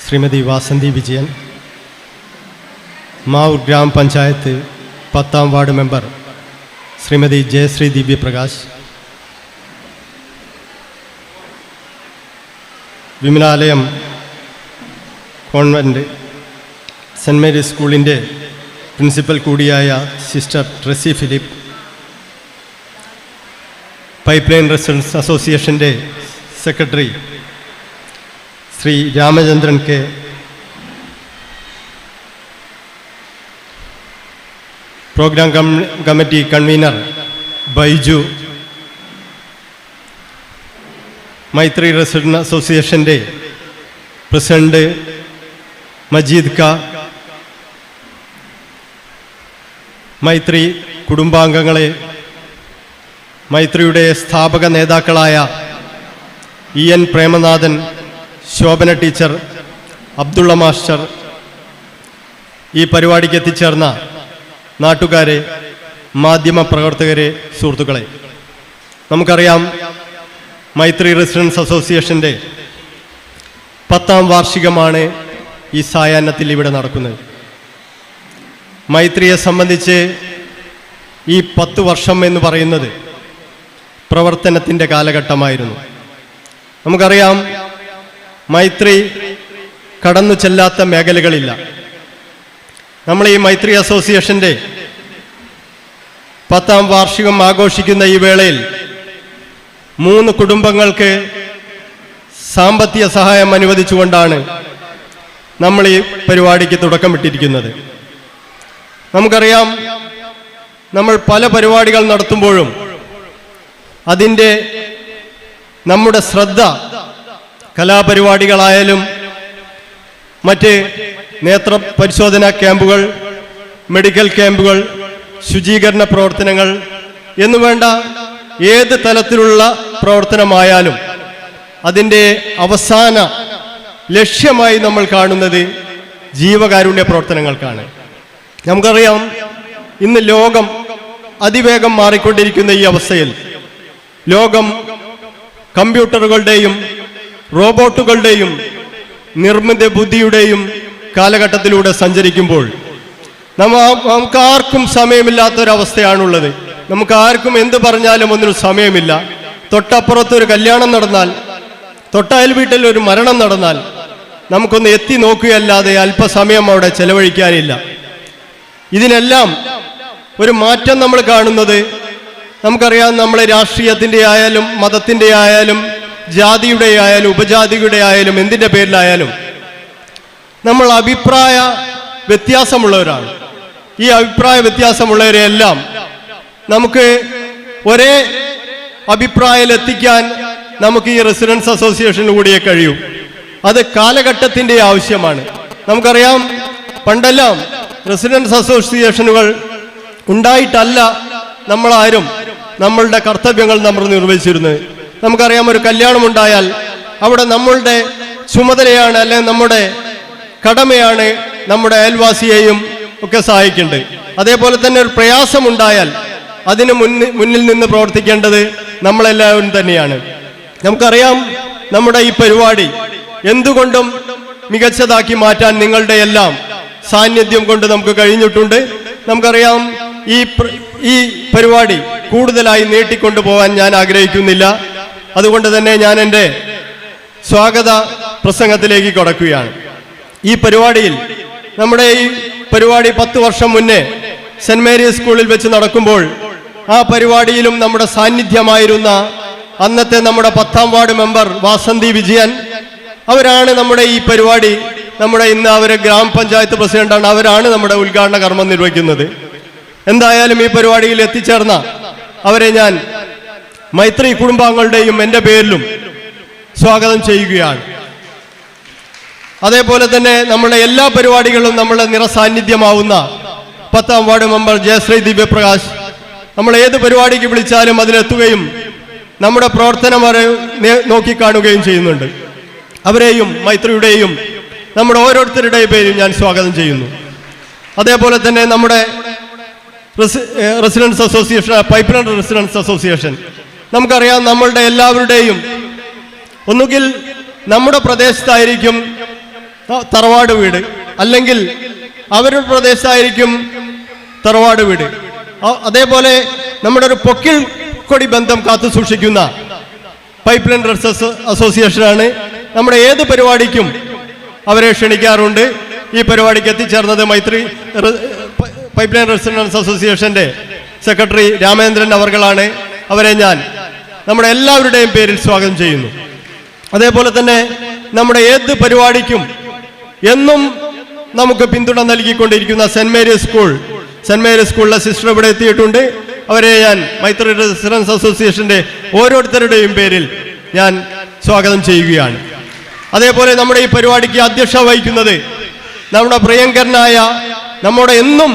ശ്രീമതി വാസന്തി വിജയൻ, മാവൂർ ഗ്രാമപഞ്ചായത്ത് 10ാം ward member Shrimati Jayasree Divyaprakash, Vimalalayam convent Saint Mary's സ്കൂളിൻ്റെ പ്രിൻസിപ്പൽ കൂടിയായ sister Tressy Philip, pipe line residence അസോസിയേഷൻ്റെ secretary Sri Ramachandran K, programme committee convener Baiju, Maithri residence അസോസിയേഷൻ്റെ പ്രസിഡന്റ് മജീദ് ക, മൈത്രി കുടുംബാംഗങ്ങളെ, മൈത്രിയുടെ സ്ഥാപക നേതാക്കളായ EN Premanathan, Shobhana teacher, Abdulla master, ഈ പരിപാടിക്ക് എത്തിച്ചേർന്ന നാട്ടുകാരെ, മാധ്യമ പ്രവർത്തകരെ, സുഹൃത്തുക്കളെ, നമുക്കറിയാം മൈത്രി റെസിഡൻസ് അസോസിയേഷൻ്റെ 10ാം വാർഷികമാണ് ഈ സായാഹ്നത്തിൽ ഇവിടെ നടക്കുന്നത്. മൈത്രിയെ സംബന്ധിച്ച് ഈ 10 വർഷം എന്ന് പറയുന്നത് പ്രവർത്തനത്തിൻ്റെ കാലഘട്ടമായിരുന്നു. നമുക്കറിയാം മൈത്രി കടന്നു ചെല്ലാത്ത മേഖലകളില്ല. നമ്മൾ ഈ മൈത്രി അസോസിയേഷൻ്റെ 10ാം വാർഷികം ആഘോഷിക്കുന്ന ഈ വേളയിൽ 3 കുടുംബങ്ങൾക്ക് സാമ്പത്തിക സഹായം അനുവദിച്ചുകൊണ്ടാണ് നമ്മൾ ഈ പരിപാടിക്ക് തുടക്കമിട്ടിരിക്കുന്നത്. നമുക്കറിയാം നമ്മൾ പല പരിപാടികൾ നടത്തുമ്പോഴും അതിൻ്റെ നമ്മുടെ ശ്രദ്ധ കലാപരിപാടികളായാലും മറ്റ് നേത്ര പരിശോധനാ ക്യാമ്പുകൾ, മെഡിക്കൽ ക്യാമ്പുകൾ, ശുചീകരണ പ്രവർത്തനങ്ങൾ എന്നുവേണ്ട ഏത് തലത്തിലുള്ള പ്രവർത്തനമായാലും അതിൻ്റെ അവസാന ലക്ഷ്യമായി നമ്മൾ കാണുന്നത് ജീവകാരുണ്യ പ്രവർത്തനങ്ങൾക്കാണ്. നമുക്കറിയാം ഇന്ന് ലോകം അതിവേഗം മാറിക്കൊണ്ടിരിക്കുന്ന ഈ അവസ്ഥയിൽ ലോകം കമ്പ്യൂട്ടറുകളുടെയും റോബോട്ടുകളുടെയും നിർമ്മിത ബുദ്ധിയുടെയും കാലഘട്ടത്തിലൂടെ സഞ്ചരിക്കുമ്പോൾ നമുക്കാർക്കും സമയമില്ലാത്തൊരവസ്ഥയാണുള്ളത്. നമുക്കാർക്കും എന്ത് പറഞ്ഞാലും ഒന്നിനും സമയമില്ല. തൊട്ടപ്പുറത്തൊരു കല്യാണം നടന്നാൽ, തൊട്ടയൽ വീട്ടിൽ ഒരു മരണം നടന്നാൽ നമുക്കൊന്ന് എത്തി നോക്കുകയല്ലാതെ അല്പസമയം അവിടെ ചെലവഴിക്കാനില്ല. ഇതിനെല്ലാം ഒരു മാറ്റം നമ്മൾ കാണുന്നത് നമുക്കറിയാം. നമ്മൾ രാഷ്ട്രീയത്തിൻ്റെ ആയാലും മതത്തിൻ്റെ ആയാലും ജാതിയുടെ ആയാലും ഉപജാതിയുടെ ആയാലും എന്തിൻ്റെ പേരിലായാലും നമ്മൾ അഭിപ്രായ വ്യത്യാസമുള്ളവരാണ്. ഈ അഭിപ്രായ വ്യത്യാസമുള്ളവരെയെല്ലാം നമുക്ക് ഒരേ അഭിപ്രായത്തിലെത്തിക്കാൻ നമുക്ക് ഈ റെസിഡൻസ് അസോസിയേഷനിലൂടെ കഴിയൂ. അത് കാലഘട്ടത്തിൻ്റെ ആവശ്യമാണ്. നമുക്കറിയാം പണ്ടെല്ലാം റെസിഡൻസ് അസോസിയേഷനുകൾ ഉണ്ടായിട്ടല്ല നമ്മളാരും നമ്മളുടെ കർത്തവ്യങ്ങൾ നമ്മൾ നിർവഹിച്ചിരുന്നത്. നമുക്കറിയാം ഒരു കല്യാണമുണ്ടായാൽ അവിടെ നമ്മളുടെ ചുമതലയാണ്, അല്ലെങ്കിൽ നമ്മുടെ കടമയാണ് നമ്മുടെ അയൽവാസിയെയും ഒക്കെ സഹായിക്കേണ്ടത്. അതേപോലെ തന്നെ ഒരു പ്രയാസമുണ്ടായാൽ അതിന് മുന്നിൽ നിന്ന് പ്രവർത്തിക്കേണ്ടത് നമ്മളെല്ലാവരും തന്നെയാണ്. നമുക്കറിയാം നമ്മുടെ ഈ പരിപാടി എന്തുകൊണ്ടും മികച്ചതാക്കി മാറ്റാൻ നിങ്ങളുടെ എല്ലാം സാന്നിധ്യം കൊണ്ട് നമുക്ക് കഴിഞ്ഞിട്ടുണ്ട്. നമുക്കറിയാം ഈ പരിപാടി കൂടുതലായി നീട്ടിക്കൊണ്ടുപോകാൻ ഞാൻ ആഗ്രഹിക്കുന്നില്ല. അതുകൊണ്ട് തന്നെ ഞാൻ എൻ്റെ സ്വാഗത പ്രസംഗത്തിലേക്ക് കടക്കുകയാണ്. ഈ പരിപാടിയിൽ നമ്മുടെ ഈ പരിപാടി 10 വർഷം മുന്നേ സെൻറ് മേരീസ് സ്കൂളിൽ വെച്ച് നടക്കുമ്പോൾ ആ പരിപാടിയിലും നമ്മുടെ സാന്നിധ്യമായിരുന്ന അന്നത്തെ നമ്മുടെ 10ാം വാർഡ് മെമ്പർ വാസന്തി വിജയൻ, അവരാണ് നമ്മുടെ ഈ പരിപാടി, നമ്മുടെ ഇന്ന് അവരെ ഗ്രാമപഞ്ചായത്ത് പ്രസിഡന്റാണ്, അവരാണ് നമ്മുടെ ഉദ്ഘാടന കർമ്മം നിർവഹിക്കുന്നത്. എന്തായാലും ഈ പരിപാടിയിൽ എത്തിച്ചേർന്ന അവരെ ഞാൻ മൈത്രി കുടുംബാംഗങ്ങളുടെയും എൻ്റെ പേരിലും സ്വാഗതം ചെയ്യുകയാണ്. അതേപോലെ തന്നെ നമ്മുടെ എല്ലാ പരിപാടികളും നമ്മുടെ നിറസാന്നിധ്യമാവുന്ന 10ാം വാർഡ് മെമ്പർ ജയശ്രീ ദിവ്യപ്രകാശ്, നമ്മൾ ഏത് പരിപാടിക്ക് വിളിച്ചാലും അതിലെത്തുകയും നമ്മുടെ പ്രവർത്തനം നോക്കിക്കാണുകയും ചെയ്യുന്നുണ്ട്. അവരെയും മൈത്രിയുടെയും നമ്മുടെ ഓരോരുത്തരുടെയും പേരും ഞാൻ സ്വാഗതം ചെയ്യുന്നു. അതേപോലെ തന്നെ നമ്മുടെ residence association, pipe line residence association, നമുക്കറിയാം നമ്മളുടെ എല്ലാവരുടെയും ഒന്നുകിൽ നമ്മുടെ പ്രദേശത്തായിരിക്കും തറവാട് വീട്, അല്ലെങ്കിൽ അവരുടെ പ്രദേശത്തായിരിക്കും തറവാട് വീട്. അതേപോലെ നമ്മുടെ ഒരു പൊക്കിൾ കൊടി ബന്ധം കാത്തു സൂക്ഷിക്കുന്ന പൈപ്പ് ലൈൻ റെസിഡൻസ് അസോസിയേഷനാണ്. നമ്മുടെ ഏത് പരിപാടിക്കും അവരെ ക്ഷണിക്കാറുണ്ട്. ഈ പരിപാടിക്ക് എത്തിച്ചേർന്നത് മൈത്രി പൈപ്പ് ലൈൻ റെസിഡൻസ് അസോസിയേഷന്റെ സെക്രട്ടറി രാമേന്ദ്രൻ അവർകളാണ്. അവരെ ഞാൻ നമ്മുടെ എല്ലാവരുടെയും പേരിൽ സ്വാഗതം ചെയ്യുന്നു. അതേപോലെ തന്നെ നമ്മുടെ ഏത് പരിപാടിക്കും എന്നും നമുക്ക് പിന്തുണ നൽകിക്കൊണ്ടിരിക്കുന്ന സെന്റ് മേരീസ് സ്കൂളിലെ സിസ്റ്റർ ഇവിടെ എത്തിയിട്ടുണ്ട്. അവരെ ഞാൻ മൈത്രി റെസിഡൻസ് അസോസിയേഷന്റെ ഓരോരുത്തരുടെയും പേരിൽ ഞാൻ സ്വാഗതം ചെയ്യുകയാണ്. അതേപോലെ നമ്മുടെ ഈ പരിപാടിക്ക് അധ്യക്ഷത വഹിക്കുന്നത് നമ്മുടെ പ്രിയങ്കരനായ, നമ്മുടെ എന്നും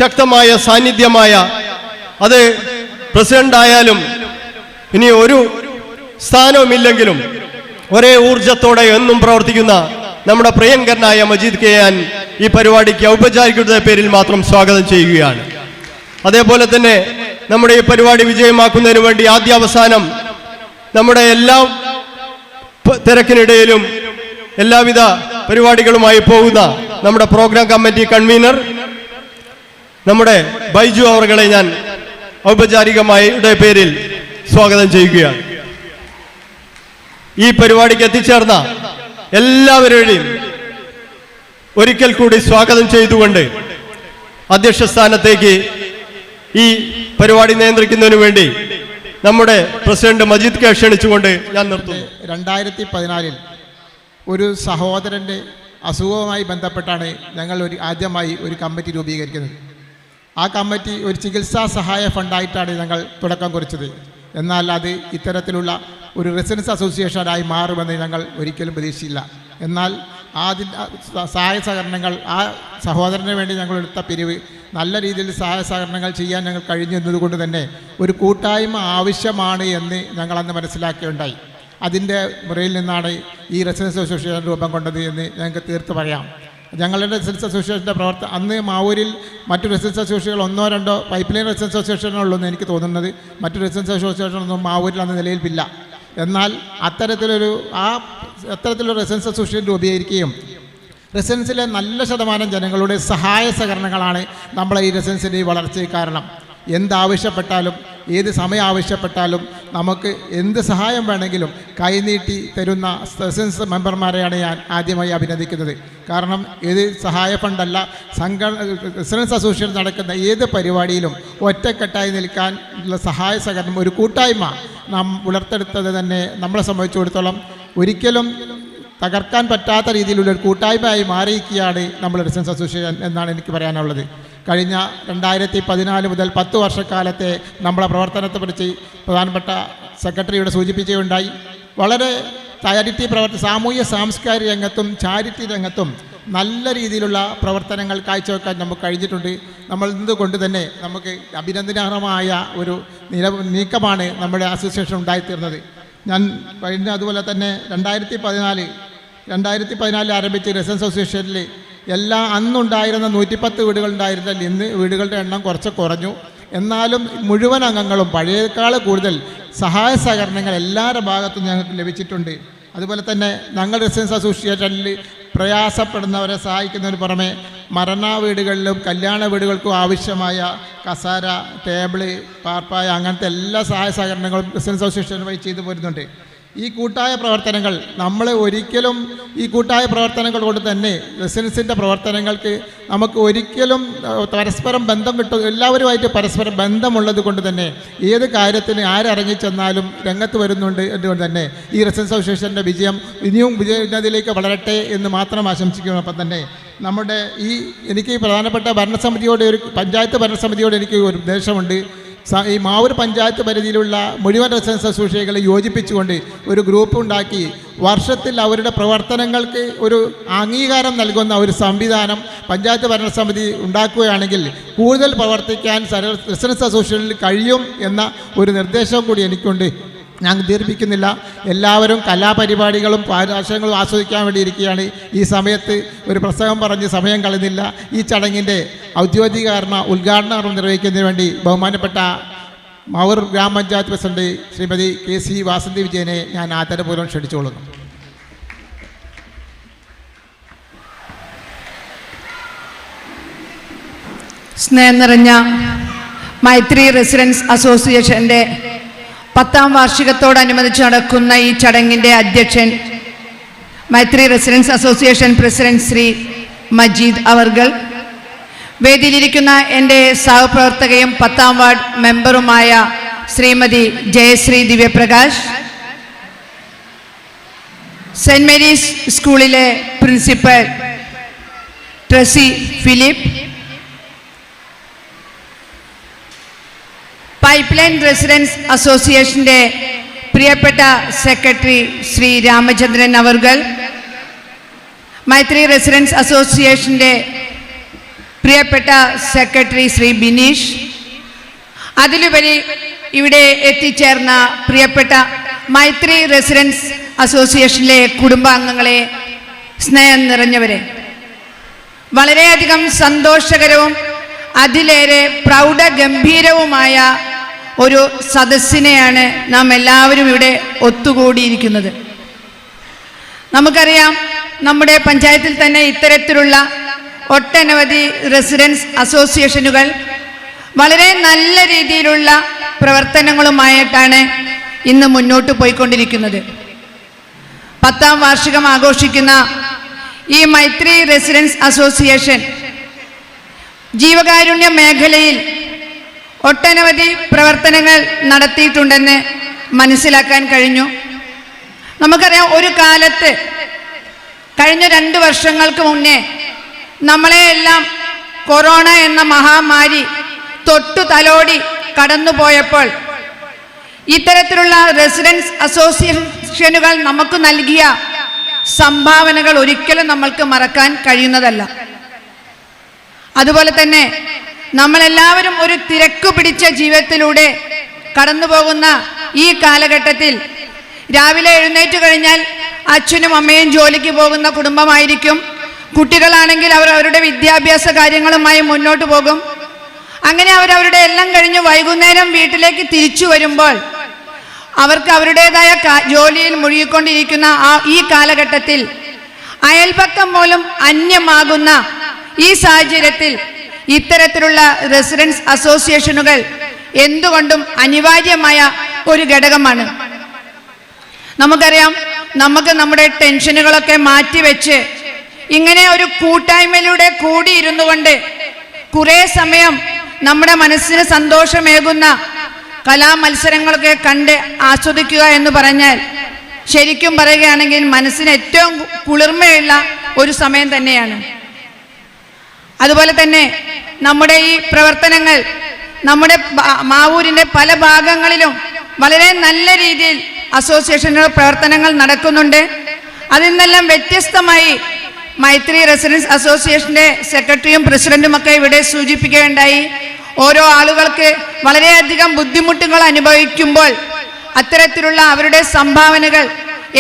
ശക്തമായ സാന്നിധ്യമായ, അത് പ്രസിഡന്റ് ആയാലും ഇനി ഒരു സ്ഥാനവുമില്ലെങ്കിലും ഒരേ ഊർജത്തോടെ എന്നും പ്രവർത്തിക്കുന്ന നമ്മുടെ പ്രിയങ്കരനായ മജീദ് കെ ഞാൻ ഈ പരിപാടിക്ക് ഔപചാരികരുടെ പേരിൽ മാത്രം സ്വാഗതം ചെയ്യുകയാണ്. അതേപോലെ തന്നെ നമ്മുടെ ഈ പരിപാടി വിജയമാക്കുന്നതിന് വേണ്ടി ആദ്യാവസാനം നമ്മുടെ എല്ലാ തിരക്കിനിടയിലും എല്ലാവിധ പരിപാടികളുമായി പോകുന്ന നമ്മുടെ പ്രോഗ്രാം കമ്മിറ്റി കൺവീനർ നമ്മുടെ ബൈജു അവർകളെ ഞാൻ ഔപചാരികമായ പേരിൽ സ്വാഗതം ചെയ്യുകയാണ്. ഈ പരിപാടിക്ക് എത്തിച്ചേർന്ന എല്ലാവരുടെയും ഒരിക്കൽ കൂടി സ്വാഗതം ചെയ്തുകൊണ്ട് അധ്യക്ഷ സ്ഥാനത്തേക്ക് ഈ പരിപാടി നിയന്ത്രിക്കുന്നതിന് വേണ്ടി നമ്മുടെ പ്രസിഡന്റ് മജീദ് കെ ക്ഷണിച്ചുകൊണ്ട് ഞാൻ നിർത്തുന്നു. 2014 ഒരു സഹോദരൻ്റെ അസുഖവുമായി ബന്ധപ്പെട്ടാണ് ഞങ്ങൾ ആദ്യമായി ഒരു കമ്മിറ്റി രൂപീകരിക്കുന്നത്. ആ കമ്മിറ്റി ഒരു ചികിത്സാ സഹായ ഫണ്ടായിട്ടാണ് ഞങ്ങൾ തുടക്കം കുറിച്ചത്. എന്നാൽ അത് ഇത്തരത്തിലുള്ള ഒരു റെസിഡൻസ് അസോസിയേഷനായി മാറുമെന്ന് ഞങ്ങൾ ഒരിക്കലും പ്രതീക്ഷിച്ചില്ല. എന്നാൽ സഹായ സഹകരണങ്ങൾ, ആ സഹോദരന് വേണ്ടി ഞങ്ങൾ എടുത്ത പിരിവ് നല്ല രീതിയിൽ സഹായ സഹകരണങ്ങൾ ചെയ്യാൻ ഞങ്ങൾ കഴിഞ്ഞു എന്നതുകൊണ്ട് തന്നെ ഒരു കൂട്ടായ്മ ആവശ്യമാണ് എന്ന് ഞങ്ങളന്ന് മനസ്സിലാക്കുകയുണ്ടായി. അതിൻ്റെ മുറയിൽ നിന്നാണ് ഈ റെസിഡൻസ് അസോസിയേഷൻ രൂപം കൊണ്ടത് എന്ന് ഞങ്ങൾക്ക് തീർത്ത് പറയാം. ഞങ്ങളുടെ റെസിഡൻസ് അസോസിയേഷൻ്റെ അന്ന് മാവൂരിൽ മറ്റു റെസിഡൻസ് അസോസിയേഷനുകൾ 1-2 പൈപ്പ് ലൈൻ റെസിഡൻസ് അസോസിയേഷനുള്ളൂ എന്ന് എനിക്ക് തോന്നുന്നത്. മറ്റു റെസിഡൻസ് അസോസിയേഷനൊന്നും മാവൂരിൽ അന്ന് നിലയിലില്ല. എന്നാൽ അത്തരത്തിലൊരു റെസിഡൻസ് അസോസിയേഷൻ രൂപീകരിക്കുകയും റെസിഡൻസിലെ നല്ല ശതമാനം ജനങ്ങളുടെ സഹായ സഹകരണങ്ങളാണ് നമ്മളെ ഈ റെസിഡൻസിൻ്റെ വളർച്ചയ്ക്ക് കാരണം. എന്താവശ്യപ്പെട്ടാലും ഏത് സമയം ആവശ്യപ്പെട്ടാലും നമുക്ക് എന്ത് സഹായം വേണമെങ്കിലും കൈനീട്ടി തരുന്ന റെസിഡൻസ് മെമ്പർമാരെയാണ് ഞാൻ ആദ്യമായി അഭിനന്ദിക്കുന്നത്. കാരണം ഏത് സഹായ ഫണ്ടല്ല, റെസിഡൻസ് അസോസിയേഷൻ നടക്കുന്ന ഏത് പരിപാടിയിലും ഒറ്റക്കെട്ടായി നിൽക്കാൻ ഉള്ള സഹായ സഹകരണം, ഒരു കൂട്ടായ്മ നാം വളർത്തെടുത്തത് തന്നെ നമ്മളെ സംബന്ധിച്ചിടത്തോളം ഒരിക്കലും തകർക്കാൻ പറ്റാത്ത രീതിയിലുള്ള ഒരു കൂട്ടായ്മയായി മാറിയിരിക്കുകയാണ് നമ്മൾ റെസിഡൻസ് അസോസിയേഷൻ എന്നാണ് എനിക്ക് പറയാനുള്ളത്. കഴിഞ്ഞ 2014 മുതൽ 10 വർഷക്കാലത്തെ നമ്മളെ പ്രവർത്തനത്തെക്കുറിച്ച് പ്രധാനപ്പെട്ട സെക്രട്ടറിയോട് സൂചിപ്പിക്കുകയുണ്ടായി. വളരെ ചാരിറ്റി സാമൂഹ്യ സാംസ്കാരിക രംഗത്തും ചാരിറ്റി രംഗത്തും നല്ല രീതിയിലുള്ള പ്രവർത്തനങ്ങൾ കാഴ്ചവെക്കാൻ നമുക്ക് കഴിഞ്ഞിട്ടുണ്ട്. നമ്മൾ ഇതുകൊണ്ട് തന്നെ നമുക്ക് അഭിനന്ദനാർഹമായ ഒരു നീക്കമാണ് നമ്മുടെ അസോസിയേഷൻ ഉണ്ടായിത്തീർന്നത്. ഞാൻ കഴിഞ്ഞ അതുപോലെ തന്നെ 2014 ആരംഭിച്ച റെസിഡൻസ് അസോസിയേഷനിൽ അന്നുണ്ടായിരുന്ന 110 വീടുകളുണ്ടായിരുന്നാൽ ഇന്ന് വീടുകളുടെ എണ്ണം കുറച്ച് കുറഞ്ഞു. എന്നാലും മുഴുവൻ അംഗങ്ങളും പഴയക്കാൾ കൂടുതൽ സഹായ സഹകരണങ്ങൾ എല്ലാവരുടെ ഭാഗത്തും ഞങ്ങൾക്ക് ലഭിച്ചിട്ടുണ്ട്. അതുപോലെ തന്നെ ഞങ്ങൾ റെസിഡൻസ് അസോസിയേഷനിൽ പ്രയാസപ്പെടുന്നവരെ സഹായിക്കുന്നതിന് പുറമെ മരണ വീടുകളിലും കല്യാണ വീടുകൾക്കും ആവശ്യമായ കസാര, ടേബിള്, പാർപ്പായ അങ്ങനത്തെ എല്ലാ സഹായ സഹകരണങ്ങളും റെസിഡൻസ് അസോസിയേഷൻ വഴി ചെയ്തു പോരുന്നുണ്ട്. ഈ കൂട്ടായ പ്രവർത്തനങ്ങൾ നമ്മൾ ഒരിക്കലും ഈ കൂട്ടായ പ്രവർത്തനങ്ങൾ കൊണ്ട് തന്നെ റെസിഡൻസിൻ്റെ പ്രവർത്തനങ്ങൾക്ക് നമുക്ക് ഒരിക്കലും പരസ്പരം ബന്ധം കിട്ടും. എല്ലാവരുമായിട്ട് പരസ്പരം ബന്ധമുള്ളത് കൊണ്ട് തന്നെ ഏത് കാര്യത്തിന് ആരിറങ്ങിച്ചെന്നാലും രംഗത്ത് വരുന്നുണ്ട് അതുകൊണ്ട് തന്നെ ഈ റെസിഡൻസ് അസോസിയേഷൻ്റെ വിജയം ഇനിയും വിജയത്തിലേക്ക് വളരട്ടെ എന്ന് മാത്രം ആശംസിക്കുന്നതോടൊപ്പം തന്നെ നമ്മുടെ എനിക്ക് പ്രധാനപ്പെട്ട പഞ്ചായത്ത് ഭരണസമിതിയോട് എനിക്ക് ഒരു ഉദ്ദേശമുണ്ട്. ഈ മാവൂർ പഞ്ചായത്ത് പരിധിയിലുള്ള മുഴുവൻ റെസിഡൻസ് അസോസിയേഷനുകളെ യോജിപ്പിച്ചുകൊണ്ട് ഒരു ഗ്രൂപ്പ് ഉണ്ടാക്കി വർഷത്തിൽ അവരുടെ പ്രവർത്തനങ്ങൾക്ക് ഒരു അംഗീകാരം നൽകുന്ന ഒരു സംവിധാനം പഞ്ചായത്ത് ഭരണസമിതി ഉണ്ടാക്കുകയാണെങ്കിൽ കൂടുതൽ പ്രവർത്തിക്കാൻ റെസിഡൻസ് അസോസിയേഷനിൽ കഴിയും എന്ന ഒരു നിർദ്ദേശം കൂടി എനിക്കുണ്ട്. ഞാൻ ദീർഘിപ്പിക്കുന്നില്ല. എല്ലാവരും കലാപരിപാടികളും ആശയങ്ങളും ആസ്വദിക്കാൻ വേണ്ടി ഇരിക്കുകയാണ്. ഈ സമയത്ത് ഒരു പ്രസംഗം പറഞ്ഞ് സമയം കളയുന്നില്ല. ഈ ചടങ്ങിൻ്റെ ഔദ്യോഗിക ഉദ്ഘാടനം നിർവഹിക്കുന്നതിന് വേണ്ടി ബഹുമാനപ്പെട്ട മാവൂർ ഗ്രാമപഞ്ചായത്ത് പ്രസിഡന്റ് ശ്രീമതി KC വാസന്തി വിജയനെ ഞാൻ ആദരപൂർവ്വം ക്ഷണിച്ചുകൊള്ളുന്നു. സ്നേഹം നിറഞ്ഞ മൈത്രി റെസിഡൻസ് അസോസിയേഷൻ്റെ 10ാം വാർഷികത്തോടനുബന്ധിച്ച് നടക്കുന്ന ഈ ചടങ്ങിൻ്റെ അധ്യക്ഷൻ Maithri residence association president Sri Majeed അവർകൾ, വേദിയിലിരിക്കുന്ന എൻ്റെ സഹപ്രവർത്തകയും 10ാം വാർഡ് മെമ്പറുമായ ശ്രീമതി ജയശ്രീ ദിവ്യപ്രകാശ്, സെൻറ് മേരീസ് സ്കൂളിലെ principal Tressy Philip, pipe line residence അസോസിയേഷൻ്റെ പ്രിയപ്പെട്ട സെക്രട്ടറി ശ്രീ രാമചന്ദ്രൻ അവർകൾ, മൈത്രി റെസിഡൻസ് അസോസിയേഷൻ്റെ പ്രിയപ്പെട്ട സെക്രട്ടറി ശ്രീ ബിനീഷ്, അതിലുപരി ഇവിടെ എത്തിച്ചേർന്ന പ്രിയപ്പെട്ട മൈത്രി റെസിഡൻസ് അസോസിയേഷനിലെ കുടുംബാംഗങ്ങളെ, സ്നേഹം നിറഞ്ഞവരെ, വളരെയധികം സന്തോഷകരവും അതിലേറെ പ്രൗഢഗംഭീരവുമായ ഒരു സദസ്സിനെയാണ് നാം എല്ലാവരും ഇവിടെ ഒത്തുകൂടിയിരിക്കുന്നത്. നമുക്കറിയാം, നമ്മുടെ പഞ്ചായത്തിൽ തന്നെ ഇത്തരത്തിലുള്ള ഒട്ടനവധി റെസിഡൻസ് അസോസിയേഷനുകൾ വളരെ നല്ല രീതിയിലുള്ള പ്രവർത്തനങ്ങളുമായിട്ടാണ് ഇന്ന് മുന്നോട്ട് പോയിക്കൊണ്ടിരിക്കുന്നത്. 10ാം വാർഷികം ആഘോഷിക്കുന്ന ഈ മൈത്രി റെസിഡൻസ് അസോസിയേഷൻ ജീവകാരുണ്യ മേഖലയിൽ ഒട്ടനവധി പ്രവർത്തനങ്ങൾ നടത്തിയിട്ടുണ്ടെന്ന് മനസ്സിലാക്കാൻ കഴിഞ്ഞു. നമുക്കറിയാം, ഒരു കാലത്ത് കഴിഞ്ഞ 2 വർഷങ്ങൾക്ക് മുന്നേ നമ്മളെയെല്ലാം കൊറോണ എന്ന മഹാമാരി തൊട്ടു തലോടി കടന്നുപോയപ്പോൾ ഇത്തരത്തിലുള്ള റെസിഡൻസ് അസോസിയേഷനുകൾ നമുക്ക് നൽകിയ സംഭാവനകൾ ഒരിക്കലും നമ്മൾക്ക് മറക്കാൻ കഴിയുന്നതല്ല. അതുപോലെ തന്നെ നമ്മളെല്ലാവരും ഒരു തിരക്ക് പിടിച്ച ജീവിതത്തിലൂടെ കടന്നു പോകുന്ന ഈ കാലഘട്ടത്തിൽ രാവിലെ എഴുന്നേറ്റ് കഴിഞ്ഞാൽ അച്ഛനും അമ്മയും ജോലിക്ക് പോകുന്ന കുടുംബമായിരിക്കും. കുട്ടികളാണെങ്കിൽ അവർ അവരുടെ വിദ്യാഭ്യാസ കാര്യങ്ങളുമായി മുന്നോട്ട് പോകും. അങ്ങനെ അവരവരുടെ എല്ലാം കഴിഞ്ഞ് വൈകുന്നേരം വീട്ടിലേക്ക് തിരിച്ചു വരുമ്പോൾ അവർക്ക് അവരുടേതായ ജോലിയിൽ മുഴുകിക്കൊണ്ടിരിക്കുന്ന ഈ കാലഘട്ടത്തിൽ അയൽപക്കം പോലും അന്യമാകുന്ന ഈ സാഹചര്യത്തിൽ ഇത്തരത്തിലുള്ള റെസിഡൻസ് അസോസിയേഷനുകൾ എന്തുകൊണ്ടും അനിവാര്യമായ ഒരു ഘടകമാണ്. നമുക്കറിയാം, നമുക്ക് നമ്മുടെ ടെൻഷനുകളൊക്കെ മാറ്റിവെച്ച് ഇങ്ങനെ ഒരു കൂട്ടായ്മയിലൂടെ കൂടിയിരുന്നു കൊണ്ട് കുറേ സമയം നമ്മുടെ മനസ്സിന് സന്തോഷമേകുന്ന കലാമത്സരങ്ങളൊക്കെ കണ്ട് ആസ്വദിക്കുക എന്ന് പറഞ്ഞാൽ ശരിക്കും പറയുകയാണെങ്കിൽ മനസ്സിന് ഏറ്റവും കുളിർമയുള്ള ഒരു സമയം തന്നെയാണ്. അതുപോലെ തന്നെ നമ്മുടെ ഈ പ്രവർത്തനങ്ങൾ നമ്മുടെ മാവൂരിൻ്റെ പല ഭാഗങ്ങളിലും വളരെ നല്ല രീതിയിൽ അസോസിയേഷനുകളുടെ പ്രവർത്തനങ്ങൾ നടക്കുന്നുണ്ട്. അതിൽ നിന്നെല്ലാം വ്യത്യസ്തമായി മൈത്രി റെസിഡൻസ് അസോസിയേഷൻ്റെ സെക്രട്ടറിയും പ്രസിഡന്റും ഒക്കെ ഇവിടെ സൂചിപ്പിക്കുകയുണ്ടായി. ഓരോ ആളുകൾക്ക് വളരെയധികം ബുദ്ധിമുട്ടുകൾ അനുഭവിക്കുമ്പോൾ അത്തരത്തിലുള്ള അവരുടെ സംഭാവനകൾ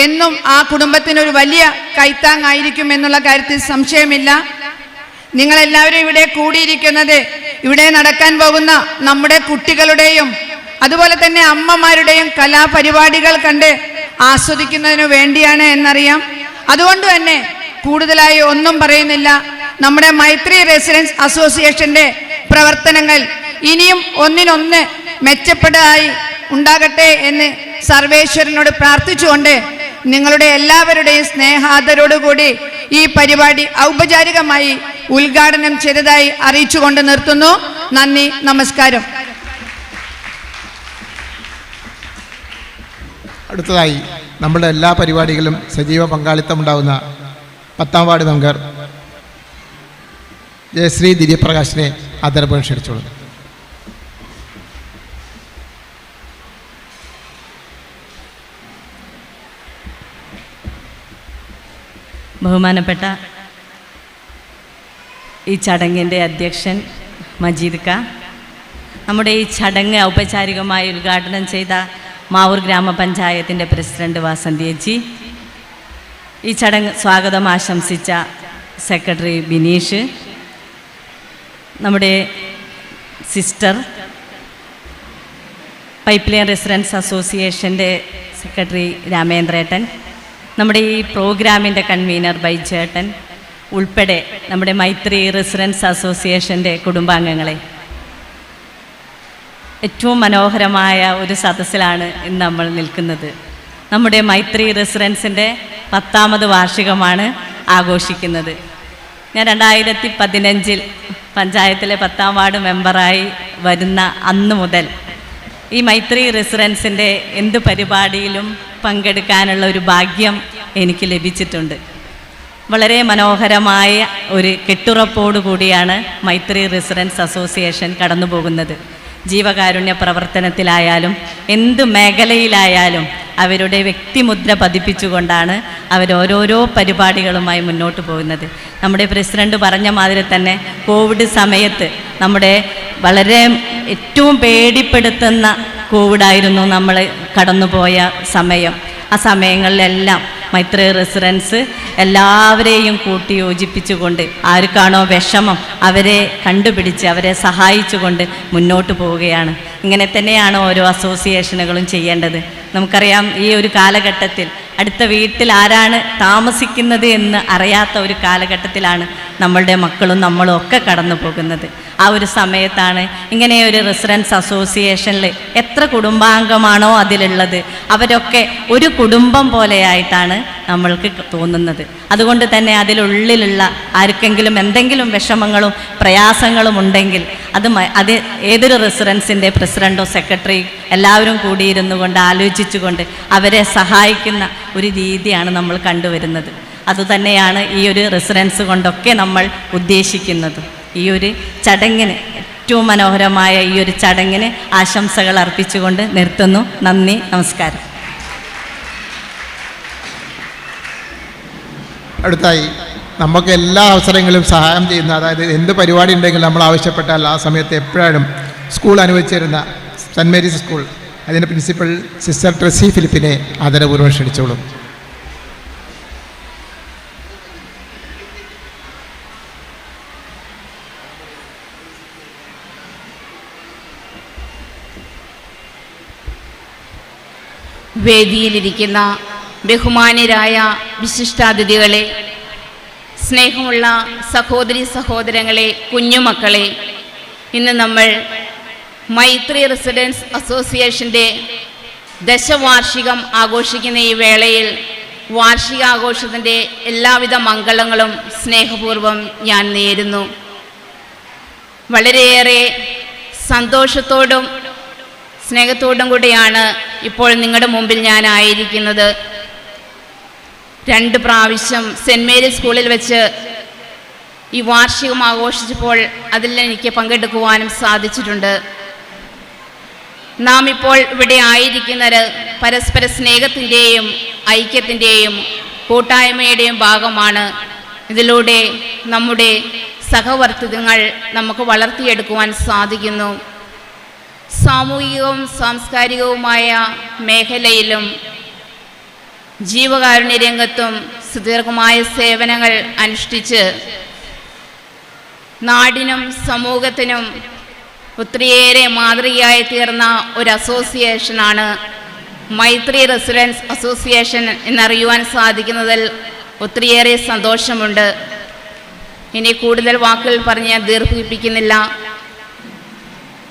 എന്നും ആ കുടുംബത്തിനൊരു വലിയ കൈത്താങ്ങായിരിക്കും എന്നുള്ള കാര്യത്തിൽ സംശയമില്ല. നിങ്ങളെല്ലാവരും ഇവിടെ കൂടിയിരിക്കുന്നത് ഇവിടെ നടക്കാൻ പോകുന്ന നമ്മുടെ കുട്ടികളുടെയും അതുപോലെ തന്നെ അമ്മമാരുടെയും കലാപരിപാടികൾ കണ്ട് ആസ്വദിക്കുന്നതിനു വേണ്ടിയാണ് എന്നറിയാം. അതുകൊണ്ട് തന്നെ കൂടുതലായി ഒന്നും പറയുന്നില്ല. നമ്മുടെ മൈത്രി റെസിഡൻസ് അസോസിയേഷൻ്റെ പ്രവർത്തനങ്ങൾ ഇനിയും ഒന്നിനൊന്ന് മെച്ചപ്പെട്ടതായി ഉണ്ടാകട്ടെ എന്ന് സർവേശ്വരനോട് പ്രാർത്ഥിച്ചുകൊണ്ട് നിങ്ങളുടെ എല്ലാവരുടെയും സ്നേഹാദരോടുകൂടി ഈ പരിപാടി ഔപചാരികമായി ഉദ്ഘാടനം ചെയ്തതായി അറിയിച്ചുകൊണ്ട് നിർത്തുന്നു. നന്ദി, നമസ്കാരം. അടുത്തതായി നമ്മുടെ എല്ലാ പരിപാടികളിലും സജീവ പങ്കാളിത്തമുണ്ടാകുന്ന 10ാം വാർഡ് മെമ്പർ ജയശ്രീ ദിവ്യപ്രകാശിനെ ആദരപൂർവ്വം ക്ഷണിച്ചോളൂ. ബഹുമാനപ്പെട്ട ഈ ചടങ്ങിൻ്റെ അധ്യക്ഷൻ മജീദ് ക, നമ്മുടെ ഈ ചടങ്ങ് ഔപചാരികമായി ഉദ്ഘാടനം ചെയ്ത മാവൂർ ഗ്രാമപഞ്ചായത്തിൻ്റെ പ്രസിഡന്റ് വാസന്തി ചേച്ചി, ഈ ചടങ്ങ് സ്വാഗതം ആശംസിച്ച സെക്രട്ടറി ബിനീഷ്, നമ്മുടെ സിസ്റ്റർ, പൈപ്പ് ലൈൻ റെസിഡൻസ് അസോസിയേഷൻ്റെ സെക്രട്ടറി രാമേന്ദ്രേട്ടൻ, നമ്മുടെ ഈ പ്രോഗ്രാമിൻ്റെ കൺവീനർ ബൈജേട്ടൻ, ഉൾപ്പെടെ നമ്മുടെ മൈത്രി റെസിഡൻസ് അസോസിയേഷൻ്റെ കുടുംബാംഗങ്ങളെ, ഏറ്റവും മനോഹരമായ ഒരു സദസ്സിലാണ് ഇന്ന് നമ്മൾ നിൽക്കുന്നത്. നമ്മുടെ മൈത്രി റെസിഡൻസിൻ്റെ 10ാമത് വാർഷികമാണ് ആഘോഷിക്കുന്നത്. ഞാൻ 2015 പഞ്ചായത്തിലെ 10ാം വാർഡ് മെമ്പറായി വരുന്ന അന്ന് മുതൽ ഈ മൈത്രി റെസിഡൻസിൻ്റെ എന്ത് പരിപാടിയിലും പങ്കെടുക്കാനുള്ള ഒരു ഭാഗ്യം എനിക്ക് ലഭിച്ചിട്ടുണ്ട്. വളരെ മനോഹരമായ ഒരു കെട്ടുറപ്പോടു കൂടിയാണ് മൈത്രി റെസിഡൻസ് അസോസിയേഷൻ കടന്നു പോകുന്നത്. ജീവകാരുണ്യ പ്രവർത്തനത്തിലായാലും എന്ത് മേഖലയിലായാലും അവരുടെ വ്യക്തിമുദ്ര പതിപ്പിച്ചുകൊണ്ടാണ് അവരോരോരോ പരിപാടികളുമായി മുന്നോട്ട് പോകുന്നത്. നമ്മുടെ പ്രസിഡന്റ് പറഞ്ഞ മാതിരി തന്നെ കോവിഡ് സമയത്ത് നമ്മുടെ വളരെ ഏറ്റവും പേടിപ്പെടുത്തുന്ന കോവിഡായിരുന്നു നമ്മൾ കടന്നുപോയ സമയം. ആ സമയങ്ങളിലെല്ലാം മൈത്രി റെസിഡൻസ് എല്ലാവരെയും കൂട്ടി യോജിപ്പിച്ചുകൊണ്ട് ആർക്കാണോ വിഷമം അവരെ കണ്ടുപിടിച്ച് അവരെ സഹായിച്ചുകൊണ്ട് മുന്നോട്ട് പോവുകയാണ്. ഇങ്ങനെ തന്നെയാണ് ഓരോ അസോസിയേഷനുകളും ചെയ്യേണ്ടത്. നമുക്കറിയാം, ഈ ഒരു കാലഘട്ടത്തിൽ അടുത്ത വീട്ടിൽ ആരാണ് താമസിക്കുന്നത് എന്ന് അറിയാത്ത ഒരു കാലഘട്ടത്തിലാണ് നമ്മളുടെ മക്കളും നമ്മളും ഒക്കെ കടന്നു പോകുന്നത്. ആ ഒരു സമയത്താണ് ഇങ്ങനെ ഒരു റെസിഡൻസ് അസോസിയേഷനിൽ എത്ര കുടുംബാംഗമാണോ അതിലുള്ളത് അവരൊക്കെ ഒരു കുടുംബം പോലെയായിട്ടാണ് നമ്മൾക്ക് തോന്നുന്നത്. അതുകൊണ്ട് തന്നെ അതിലുള്ളിലുള്ള ആർക്കെങ്കിലും എന്തെങ്കിലും വിഷമങ്ങളും പ്രയാസങ്ങളും ഉണ്ടെങ്കിൽ അത് ഏതൊരു റെസിഡൻസിൻ്റെ പ്രസിഡൻറ്റോ സെക്രട്ടറി എല്ലാവരും കൂടിയിരുന്നു കൊണ്ട് ആലോചിച്ചുകൊണ്ട് അവരെ സഹായിക്കുന്ന ഒരു രീതിയാണ് നമ്മൾ കണ്ടുവരുന്നത്. അതുതന്നെയാണ് ഈ ഒരു റെസിഡൻസ് കൊണ്ടൊക്കെ നമ്മൾ ഉദ്ദേശിക്കുന്നത്. ഈ ഒരു ചടങ്ങിന്, ഏറ്റവും മനോഹരമായ ഈ ഒരു ചടങ്ങിന് ആശംസകൾ അർപ്പിച്ചുകൊണ്ട് നിർത്തുന്നു. നന്ദി, നമസ്കാരം. അടുത്തായി നമുക്ക് എല്ലാ അവസരങ്ങളിലും സഹായം ചെയ്യുന്ന, അതായത് എന്ത് പരിപാടി ഉണ്ടെങ്കിലും നമ്മൾ ആവശ്യപ്പെട്ടാൽ ആ സമയത്ത് എപ്പോഴും സ്കൂൾ അനുവദിച്ചിരുന്ന സെൻറ്റ് മേരീസ് സ്കൂൾ അതിൻ്റെ പ്രിൻസിപ്പൽ സിസ്റ്റർ ട്രെസി ഫിലിപ്പിനെ ആദരപൂർവ്വം ക്ഷണിച്ചോളും. വേദിയിലിരിക്കുന്ന ബഹുമാന്യരായ വിശിഷ്ടാതിഥികളെ, സ്നേഹമുള്ള സഹോദരി സഹോദരങ്ങളെ, കുഞ്ഞുമക്കളെ, ഇന്ന് നമ്മൾ മൈത്രി റെസിഡൻസ് അസോസിയേഷൻ്റെ ദശവാർഷികം ആഘോഷിക്കുന്ന ഈ വേളയിൽ വാർഷികാഘോഷത്തിൻ്റെ എല്ലാവിധ മംഗളങ്ങളും സ്നേഹപൂർവ്വം ഞാൻ നേരുന്നു. വളരെയേറെ സന്തോഷത്തോടും സ്നേഹത്തോടും കൂടിയാണ് ഇപ്പോൾ നിങ്ങളുടെ മുമ്പിൽ ഞാനായിരിക്കുന്നത്. 2 പ്രാവശ്യം സെൻറ്റ് മേരീസ് സ്കൂളിൽ വെച്ച് ഈ വാർഷികം ആഘോഷിച്ചപ്പോൾ അതിൽ എനിക്ക് പങ്കെടുക്കുവാനും സാധിച്ചിട്ടുണ്ട്. നാം ഇപ്പോൾ ഇവിടെ ആയിരിക്കുന്നത് പരസ്പര സ്നേഹത്തിൻ്റെയും ഐക്യത്തിൻ്റെയും കൂട്ടായ്മയുടെയും ഭാഗമാണ്. ഇതിലൂടെ നമ്മുടെ സഹവർത്തിത്വങ്ങൾ നമുക്ക് വളർത്തിയെടുക്കുവാൻ സാധിക്കുന്നു. സാമൂഹികവും സാംസ്കാരികവുമായ മേഖലയിലും ജീവകാരുണ്യ രംഗത്തും സുദീർഘമായ സേവനങ്ങൾ അനുഷ്ഠിച്ച് നാടിനും സമൂഹത്തിനും ഒത്തിരിയേറെ മാതൃകയായി തീർന്ന ഒരു അസോസിയേഷനാണ് മൈത്രി റെസിഡൻസ് അസോസിയേഷൻ എന്നറിയുവാൻ സാധിക്കുന്നതിൽ ഒത്തിരിയേറെ സന്തോഷമുണ്ട്. ഇനി കൂടുതൽ വാക്കുകൾ പറഞ്ഞ് ഞാൻ ദീർഘിപ്പിക്കുന്നില്ല.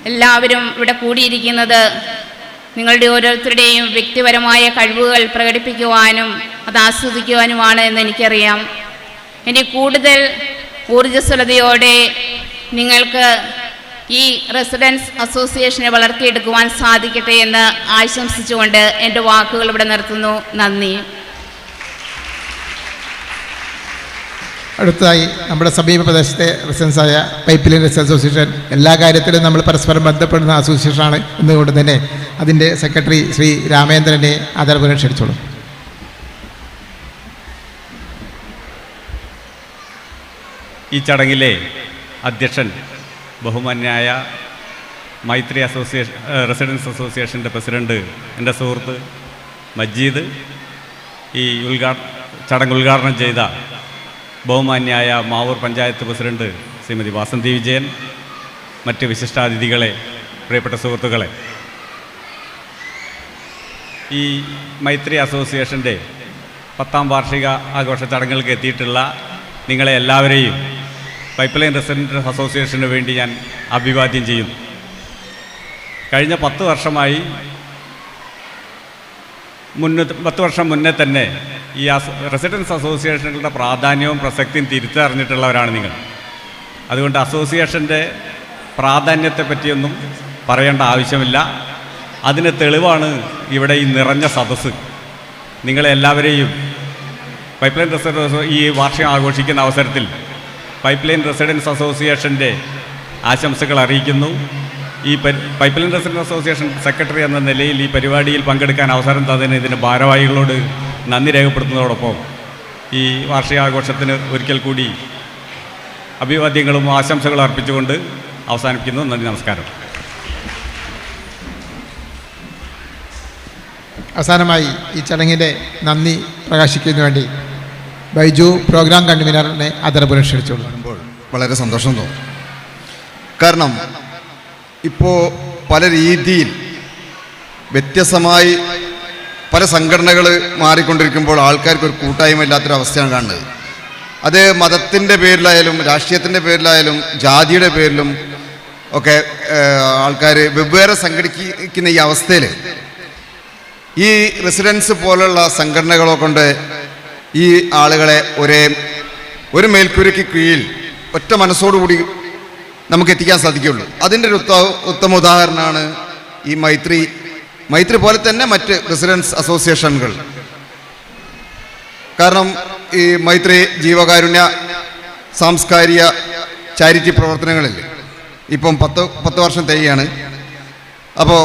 എല്ലാവരും ഇവിടെ കൂടിയിരിക്കുന്നത് നിങ്ങളുടെ ഓരോരുത്തരുടെയും വ്യക്തിപരമായ കഴിവുകൾ പ്രകടിപ്പിക്കുവാനും അത് ആസ്വദിക്കുവാനുമാണ് എന്ന് എനിക്കറിയാം. ഇനി കൂടുതൽ ഊർജ്ജസ്വലതയോടെ നിങ്ങൾക്ക് ഈ റെസിഡൻസ് അസോസിയേഷനെ വളർത്തിയെടുക്കുവാൻ സാധിക്കട്ടെ എന്ന് ആശംസിച്ചുകൊണ്ട് എൻ്റെ വാക്കുകൾ ഇവിടെ നിർത്തുന്നു. നന്ദി. അടുത്തതായി നമ്മുടെ സമീപ പ്രദേശത്തെ റെസിഡൻസായ പൈപ്പ് ലൈൻ റെസിഡൻസ് അസോസിയേഷൻ എല്ലാ കാര്യത്തിലും നമ്മൾ പരസ്പരം ബന്ധപ്പെടുന്ന അസോസിയേഷനാണ് എന്നുകൊണ്ട് തന്നെ അതിൻ്റെ സെക്രട്ടറി ശ്രീ രാമേന്ദ്രനെ ആദരപൂർവ്വം ക്ഷണിച്ചോളും. ഈ ചടങ്ങിലെ അധ്യക്ഷൻ ബഹുമാന്യായ മൈത്രി റെസിഡൻസ് അസോസിയേഷൻ്റെ പ്രസിഡന്റ് എൻ്റെ സുഹൃത്ത് മജീദ്, ഈ ചടങ്ങ് ഉദ്ഘാടനം ചെയ്ത ബഹുമാന്യായ മാവൂർ പഞ്ചായത്ത് പ്രസിഡന്റ് ശ്രീമതി വാസന്തി വിജയൻ, മറ്റ് വിശിഷ്ടാതിഥികളെ, പ്രിയപ്പെട്ട സുഹൃത്തുക്കളെ, ഈ മൈത്രി അസോസിയേഷൻ്റെ 10ാം വാർഷിക ആഘോഷ ചടങ്ങുകൾക്ക് എത്തിയിട്ടുള്ള നിങ്ങളെ എല്ലാവരെയും പൈപ്പ് ലൈൻ റെസിഡൻസ് അസോസിയേഷന് വേണ്ടി ഞാൻ അഭിവാദ്യം ചെയ്യുന്നു. കഴിഞ്ഞ 10 വർഷമായി 10 വർഷം മുന്നേ തന്നെ ഈ റെസിഡൻസ് അസോസിയേഷനുകളുടെ പ്രാധാന്യവും പ്രസക്തിയും തിരിച്ചറിഞ്ഞിട്ടുള്ളവരാണ് നിങ്ങൾ. അതുകൊണ്ട് അസോസിയേഷൻ്റെ പ്രാധാന്യത്തെ പറ്റിയൊന്നും പറയേണ്ട ആവശ്യമില്ല. അതിന് തെളിവാണ് ഇവിടെ ഈ നിറഞ്ഞ സദസ്സ്. നിങ്ങളെല്ലാവരെയും പൈപ്പ് ലൈൻ റെസിഡൻസ് ഈ വാർഷികം ആഘോഷിക്കുന്ന അവസരത്തിൽ പൈപ്പ് ലൈൻ റെസിഡൻസ് അസോസിയേഷൻ്റെ ആശംസകൾ അറിയിക്കുന്നു. ഈ pipe line residence association secretary എന്ന നിലയിൽ ഈ പരിപാടിയിൽ പങ്കെടുക്കാൻ അവസരം തന്നതിന് ഇതിന് ഭാരവാഹികളോട് നന്ദി രേഖപ്പെടുത്തുന്നതോടൊപ്പം ഈ വാർഷികാഘോഷത്തിന് ഒരിക്കൽ കൂടി അഭിവാദ്യങ്ങളും ആശംസകളും അർപ്പിച്ചുകൊണ്ട് അവസാനിപ്പിക്കുന്നു. നന്ദി, നമസ്കാരം. അവസാനമായി ഈ ചടങ്ങിൻ്റെ നന്ദി പ്രകാശിക്കുന്നതിന് വേണ്ടി ബൈജു പ്രോഗ്രാം കൺവീനറിനെ ആദരപൂർവ്വം ക്ഷണിച്ചുകൊള്ളു. വളരെ സന്തോഷം തോന്നും. കാരണം ഇപ്പോൾ പല രീതിയിൽ വ്യത്യസ്തമായി പല സംഘടനകൾ മാറിക്കൊണ്ടിരിക്കുമ്പോൾ ആൾക്കാർക്ക് ഒരു കൂട്ടായ്മ ഇല്ലാത്തൊരവസ്ഥയാണ് കാണുന്നത്. അത് മതത്തിൻ്റെ പേരിലായാലും രാഷ്ട്രീയത്തിൻ്റെ പേരിലായാലും ജാതിയുടെ പേരിലും ഒക്കെ ആൾക്കാർ വെവ്വേറെ സംഘടിക്കുന്ന ഈ അവസ്ഥയിൽ ഈ റെസിഡൻസ് പോലുള്ള സംഘടനകളെ കൊണ്ട് ഈ ആളുകളെ ഒരു മേൽക്കൂരയ്ക്ക് കീഴിൽ ഒറ്റ മനസ്സോടുകൂടി നമുക്ക് എത്തിക്കാൻ സാധിക്കുകയുള്ളൂ. അതിൻ്റെ ഒരു ഉത്തമ ഉദാഹരണമാണ് ഈ മൈത്രി പോലെ തന്നെ മറ്റ് റെസിഡൻസ് അസോസിയേഷനുകൾ. കാരണം ഈ മൈത്രി ജീവകാരുണ്യ സാംസ്കാരിക ചാരിറ്റി പ്രവർത്തനങ്ങളിൽ ഇപ്പം 10 വർഷം തികയാണ്. അപ്പോൾ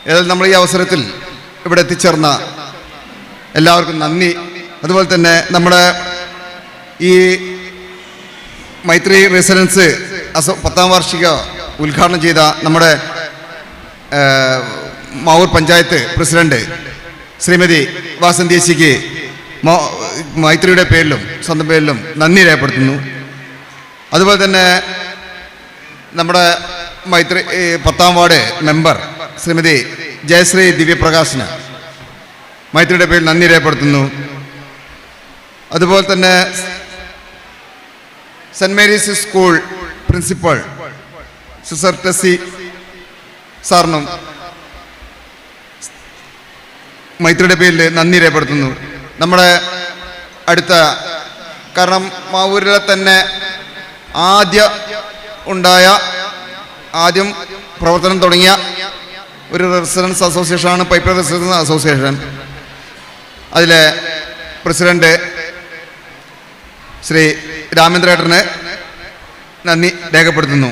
ഏതായാലും നമ്മൾ ഈ അവസരത്തിൽ ഇവിടെ എത്തിച്ചേർന്ന എല്ലാവർക്കും നന്ദി. അതുപോലെ തന്നെ നമ്മുടെ ഈ മൈത്രി റെസിഡൻസ് 10ാം വാർഷിക ഉദ്ഘാടനം ചെയ്ത നമ്മുടെ മാവൂർ പഞ്ചായത്ത് പ്രസിഡന്റ് ശ്രീമതി വാസന്തിയേച്ചിക്ക് മൈത്രിയുടെ പേരിലും സ്വന്തം പേരിലും നന്ദി രേഖപ്പെടുത്തുന്നു. അതുപോലെ തന്നെ നമ്മുടെ മൈത്രി 10ാം വാർഡ് മെമ്പർ ശ്രീമതി ജയശ്രീ ദിവ്യപ്രകാശിന് മൈത്രിയുടെ പേരിൽ നന്ദി രേഖപ്പെടുത്തുന്നു. അതുപോലെ തന്നെ saint Mary's school principal sister Tessy സാറിനും മൈത്രിയുടെ പേരിൽ നന്ദി രേഖപ്പെടുത്തുന്നു. നമ്മുടെ അടുത്ത കാരണം മാവൂരിലെ തന്നെ ആദ്യം പ്രവർത്തനം തുടങ്ങിയ ഒരു റെസിഡൻസ് അസോസിയേഷനാണ് പൈപ്പ് റെസിഡൻസ് അസോസിയേഷൻ. അതിലെ പ്രസിഡന്റ് ശ്രീ രാമേന്ദ്രേട്ടന് നന്ദി രേഖപ്പെടുത്തുന്നു.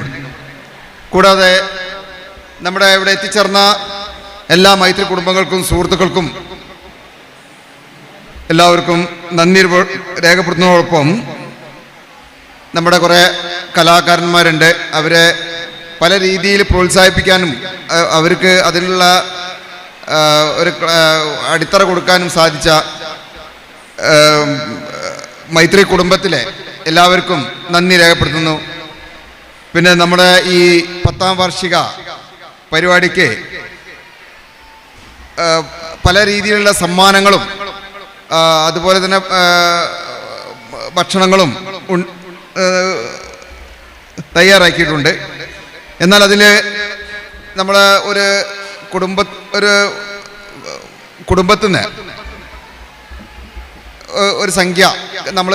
കൂടാതെ നമ്മുടെ ഇവിടെ എത്തിച്ചേർന്ന എല്ലാ മൈത്രി കുടുംബങ്ങൾക്കും സുഹൃത്തുക്കൾക്കും എല്ലാവർക്കും നന്ദി രേഖപ്പെടുത്തുന്നതോടൊപ്പം നമ്മുടെ കുറേ കലാകാരന്മാരുണ്ട്. അവരെ പല രീതിയിൽ പ്രോത്സാഹിപ്പിക്കാനും അവർക്ക് അതിനുള്ള ഒരു അടിത്തറ കൊടുക്കാനും സാധിച്ച മൈത്രി കുടുംബത്തിലെ എല്ലാവർക്കും നന്ദി രേഖപ്പെടുത്തുന്നു. പിന്നെ നമ്മുടെ ഈ 10ാം വാർഷിക പരിപാടിക്ക് പല രീതിയിലുള്ള സമ്മാനങ്ങളും അതുപോലെ തന്നെ ഭക്ഷണങ്ങളും തയ്യാറാക്കിയിട്ടുണ്ട്. എന്നാൽ അതിൽ നമ്മളെ ഒരു കുടുംബത്തിൽ നിന്ന് ഒരു സംഖ്യ നമ്മൾ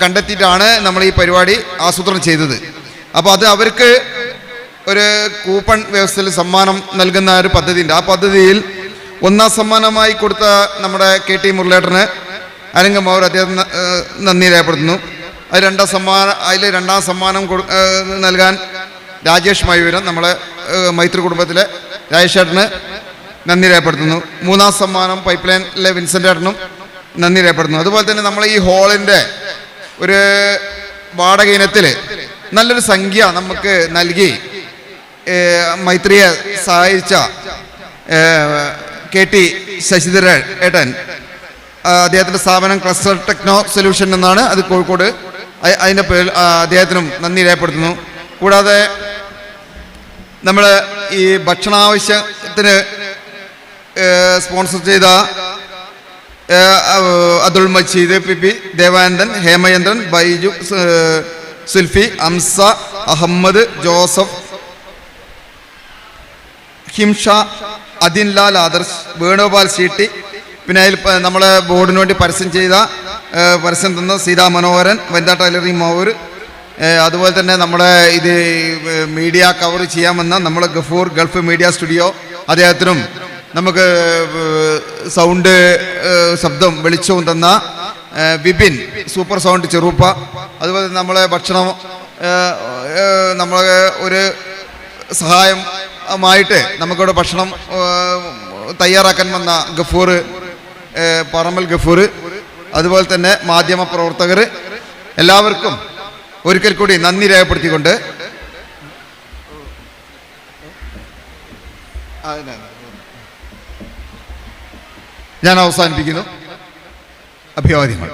കണ്ടെത്തിയിട്ടാണ് നമ്മൾ ഈ പരിപാടി ആസൂത്രണം ചെയ്തത്. അപ്പോൾ അത് അവർക്ക് ഒരു കൂപ്പൺ വ്യവസ്ഥയിൽ സമ്മാനം നൽകുന്ന ഒരു പദ്ധതിയുണ്ട്. ആ പദ്ധതിയിൽ 1ാം സമ്മാനമായി കൊടുത്ത നമ്മുടെ KT മുരളേട്ടന് അരങ്ങമാവൂർ അദ്ദേഹം നന്ദി രേഖപ്പെടുത്തുന്നു. അത് 2ാം സമ്മാനം നൽകാൻ രാജേഷ് മയൂരൻ നമ്മളെ മൈത്രി കുടുംബത്തിലെ രാജേഷ് ഏട്ടന് നന്ദി രേഖപ്പെടുത്തുന്നു. 3ാം സമ്മാനം പൈപ്പ് ലൈനിലെ വിൻസെൻ്റ് ഏട്ടനും നന്ദി രേഖപ്പെടുത്തുന്നു. അതുപോലെ തന്നെ നമ്മൾ ഈ ഹാളിൻ്റെ ഒരു വാടക ഇനത്തിൽ നല്ലൊരു സംഖ്യ നമുക്ക് നൽകി മൈത്രിയെ സഹായിച്ച KT ശശിധരൻ ഏട്ടൻ, അദ്ദേഹത്തിൻ്റെ സ്ഥാപനം ക്ലസ്റ്റർ ടെക്നോ സൊല്യൂഷൻ എന്നാണ്, അത് കോഴിക്കോട്. അതിൻ്റെ പേരിൽ അദ്ദേഹത്തിനും നന്ദി രേഖപ്പെടുത്തുന്നു. കൂടാതെ നമ്മൾ ഈ ഭക്ഷണാവശ്യത്തിന് സ്പോൺസർ ചെയ്ത Athul Majeed PP, Devanandan, Hemachandran, Baiju, Sulfi, Amsa, Ahammed, Joseph, Himsha, Adinlal Adarsh, Venugopal CT, പിന്നെ അതിൽ നമ്മളെ ബോർഡിന് വേണ്ടി പരസ്യം തന്ന സീതാ മനോഹരൻ, വനിതാ ടൈലറിംഗ് മാവൂർ, അതുപോലെ തന്നെ നമ്മുടെ ഇത് മീഡിയ കവർ ചെയ്യാമെന്ന നമ്മളെ ഗഫൂർ ഗൾഫ് മീഡിയ സ്റ്റുഡിയോ, അദ്ദേഹത്തിനും നമുക്ക് സൗണ്ട് ശബ്ദം വെളിച്ചവും തന്ന വിപിൻ സൂപ്പർ സൗണ്ട് ചെറുപ്പ, അതുപോലെ നമ്മളെ ഭക്ഷണം നമ്മളെ ഒരു സഹായമായിട്ട് നമുക്കിവിടെ ഭക്ഷണം തയ്യാറാക്കാൻ വന്ന ഗഫൂർ, പറമ്പൽ ഗഫൂർ, അതുപോലെ തന്നെ മാധ്യമ പ്രവർത്തകർ, എല്ലാവർക്കും ഒരിക്കൽ കൂടി നന്ദി രേഖപ്പെടുത്തിക്കൊണ്ട് ഞാൻ അവസാനിപ്പിക്കുന്നു. അഭിവാദ്യങ്ങൾ.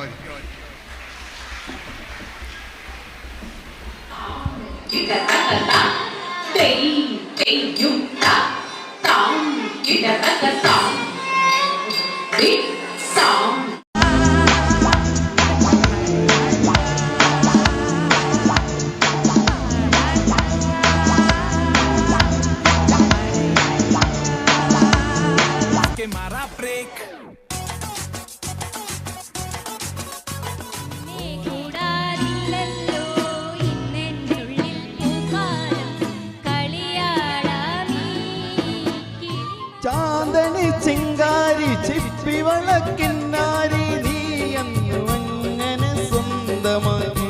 ചാന്ദനി ചിങ്കാരി ചിപ്പി വളക്കിന്നാരി നീ അന്നു അങ്ങനെ സ്വന്തമാക്കി.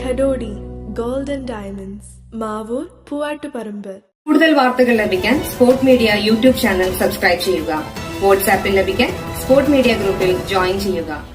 ഖഡോഡി ഗോൾഡൻ ഡയമണ്ട്സ്, മാവൂർ, പൂവാട്ടുപറമ്പ്. കൂടുതൽ വാർത്തകൾ ലഭിക്കാൻ sport media YouTube channel subscribe ചെയ്യുക. വാട്സാപ്പിൽ ലഭിക്കാൻ സ്പോർട് മീഡിയ ഗ്രൂപ്പിൽ ജോയിൻ ചെയ്യുക.